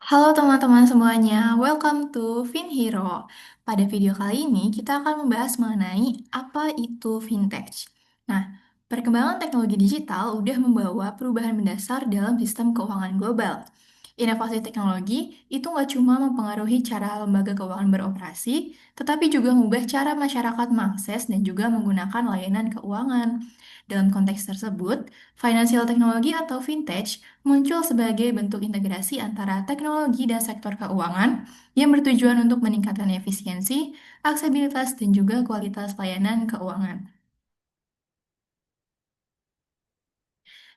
Halo teman-teman semuanya, welcome to FinHero. Pada video kali ini kita akan membahas mengenai apa itu vintage. Nah, perkembangan teknologi digital udah membawa perubahan mendasar dalam sistem keuangan global. Inovasi teknologi itu nggak cuma mempengaruhi cara lembaga keuangan beroperasi, tetapi juga mengubah cara masyarakat mengakses dan juga menggunakan layanan keuangan. Dalam konteks tersebut, financial technology atau vintage muncul sebagai bentuk integrasi antara teknologi dan sektor keuangan yang bertujuan untuk meningkatkan efisiensi, aksesibilitas, dan juga kualitas layanan keuangan.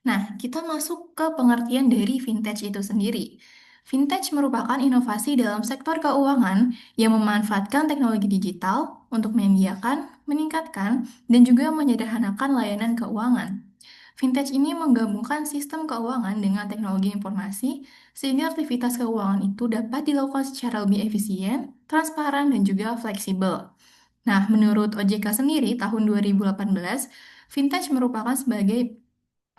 Nah, kita masuk ke pengertian dari vintage itu sendiri. Vintage merupakan inovasi dalam sektor keuangan yang memanfaatkan teknologi digital untuk menyediakan, meningkatkan, dan juga menyederhanakan layanan keuangan. Vintage ini menggabungkan sistem keuangan dengan teknologi informasi, sehingga aktivitas keuangan itu dapat dilakukan secara lebih efisien, transparan, dan juga fleksibel. Nah, menurut OJK sendiri, tahun 2018, vintage merupakan sebagai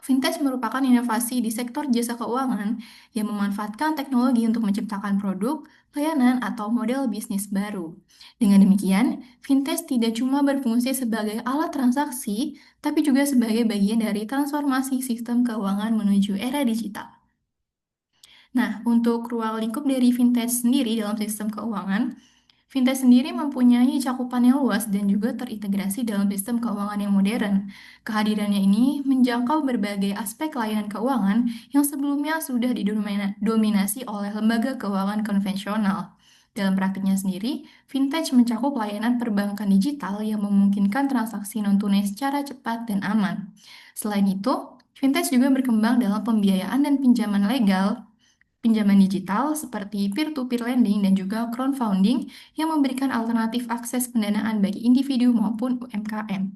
Vintage merupakan inovasi di sektor jasa keuangan yang memanfaatkan teknologi untuk menciptakan produk, layanan, atau model bisnis baru. Dengan demikian, vintage tidak cuma berfungsi sebagai alat transaksi, tapi juga sebagai bagian dari transformasi sistem keuangan menuju era digital. Nah, untuk ruang lingkup dari vintage sendiri dalam sistem keuangan, Fintech sendiri mempunyai cakupan yang luas dan juga terintegrasi dalam sistem keuangan yang modern. Kehadirannya ini menjangkau berbagai aspek layanan keuangan yang sebelumnya sudah didominasi oleh lembaga keuangan konvensional. Dalam praktiknya sendiri, fintech mencakup layanan perbankan digital yang memungkinkan transaksi non-tunai secara cepat dan aman. Selain itu, fintech juga berkembang dalam pembiayaan dan pinjaman legal, pinjaman digital seperti peer-to-peer lending dan juga crowdfunding yang memberikan alternatif akses pendanaan bagi individu maupun UMKM.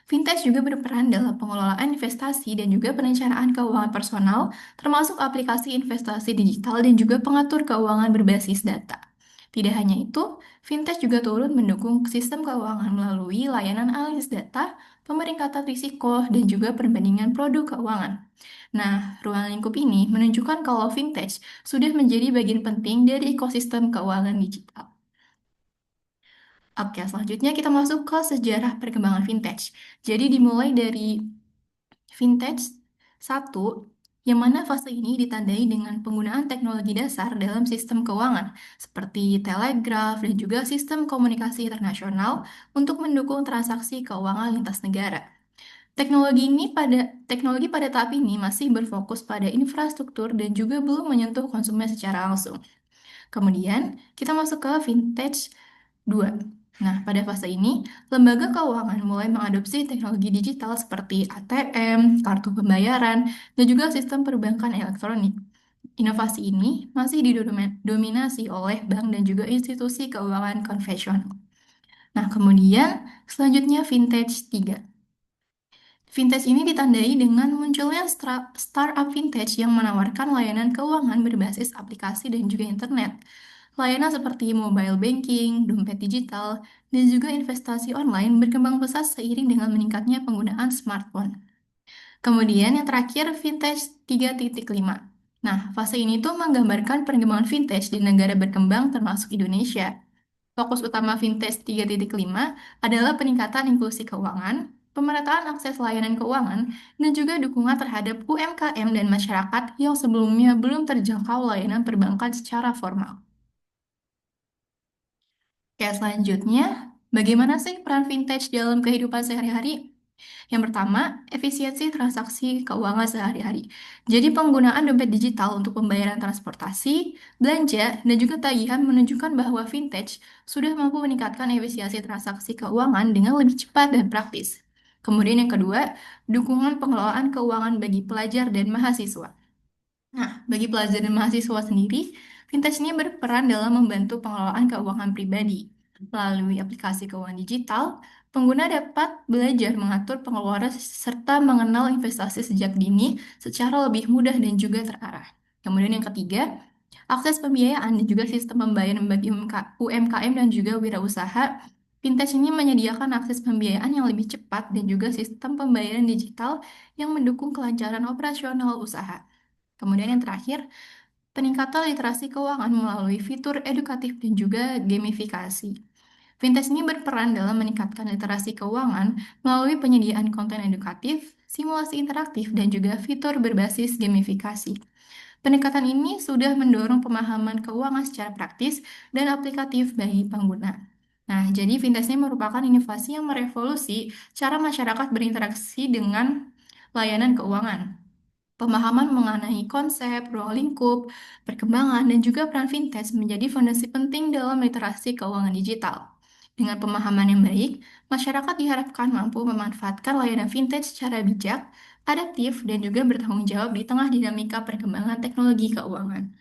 Fintech juga berperan dalam pengelolaan investasi dan juga perencanaan keuangan personal, termasuk aplikasi investasi digital dan juga pengatur keuangan berbasis data. Tidak hanya itu, fintech juga turut mendukung sistem keuangan melalui layanan analisis data, pemeringkatan risiko, dan juga perbandingan produk keuangan. Nah, ruang lingkup ini menunjukkan kalau fintech sudah menjadi bagian penting dari ekosistem keuangan digital. Oke, selanjutnya kita masuk ke sejarah perkembangan vintage. Jadi dimulai dari vintage satu, yang mana fase ini ditandai dengan penggunaan teknologi dasar dalam sistem keuangan, seperti telegraf dan juga sistem komunikasi internasional untuk mendukung transaksi keuangan lintas negara. Teknologi pada tahap ini masih berfokus pada infrastruktur dan juga belum menyentuh konsumen secara langsung. Kemudian, kita masuk ke vintage 2. Nah, pada fase ini, lembaga keuangan mulai mengadopsi teknologi digital seperti ATM, kartu pembayaran, dan juga sistem perbankan elektronik. Inovasi ini masih didominasi oleh bank dan juga institusi keuangan konvensional. Nah, kemudian selanjutnya vintage 3. Vintage ini ditandai dengan munculnya startup vintage yang menawarkan layanan keuangan berbasis aplikasi dan juga internet. Layanan seperti mobile banking, dompet digital, dan juga investasi online berkembang pesat seiring dengan meningkatnya penggunaan smartphone. Kemudian yang terakhir, vintage 3.5. Nah, fase ini tuh menggambarkan perkembangan vintage di negara berkembang termasuk Indonesia. Fokus utama vintage 3.5 adalah peningkatan inklusi keuangan, pemerataan akses layanan keuangan, dan juga dukungan terhadap UMKM dan masyarakat yang sebelumnya belum terjangkau layanan perbankan secara formal. Oke, selanjutnya, bagaimana sih peran vintage dalam kehidupan sehari-hari? Yang pertama, efisiensi transaksi keuangan sehari-hari. Jadi penggunaan dompet digital untuk pembayaran transportasi, belanja, dan juga tagihan menunjukkan bahwa vintage sudah mampu meningkatkan efisiensi transaksi keuangan dengan lebih cepat dan praktis. Kemudian yang kedua, dukungan pengelolaan keuangan bagi pelajar dan mahasiswa. Nah, bagi pelajar dan mahasiswa sendiri, vintage ini berperan dalam membantu pengelolaan keuangan pribadi. Melalui aplikasi keuangan digital, pengguna dapat belajar mengatur pengeluaran serta mengenal investasi sejak dini secara lebih mudah dan juga terarah. Kemudian yang ketiga, akses pembiayaan dan juga sistem pembayaran bagi UMKM dan juga wirausaha. Vintage ini menyediakan akses pembiayaan yang lebih cepat dan juga sistem pembayaran digital yang mendukung kelancaran operasional usaha. Kemudian yang terakhir, peningkatan literasi keuangan melalui fitur edukatif dan juga gamifikasi. Fintech ini berperan dalam meningkatkan literasi keuangan melalui penyediaan konten edukatif, simulasi interaktif, dan juga fitur berbasis gamifikasi. Pendekatan ini sudah mendorong pemahaman keuangan secara praktis dan aplikatif bagi pengguna. Nah, jadi fintech ini merupakan inovasi yang merevolusi cara masyarakat berinteraksi dengan layanan keuangan. Pemahaman mengenai konsep, ruang lingkup, perkembangan, dan juga peran fintech menjadi fondasi penting dalam literasi keuangan digital. Dengan pemahaman yang baik, masyarakat diharapkan mampu memanfaatkan layanan fintech secara bijak, adaptif, dan juga bertanggung jawab di tengah dinamika perkembangan teknologi keuangan.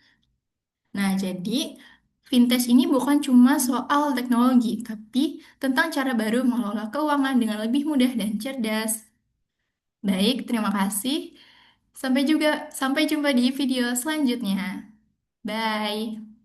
Nah, jadi fintech ini bukan cuma soal teknologi, tapi tentang cara baru mengelola keuangan dengan lebih mudah dan cerdas. Baik, terima kasih. Sampai jumpa di video selanjutnya. Bye.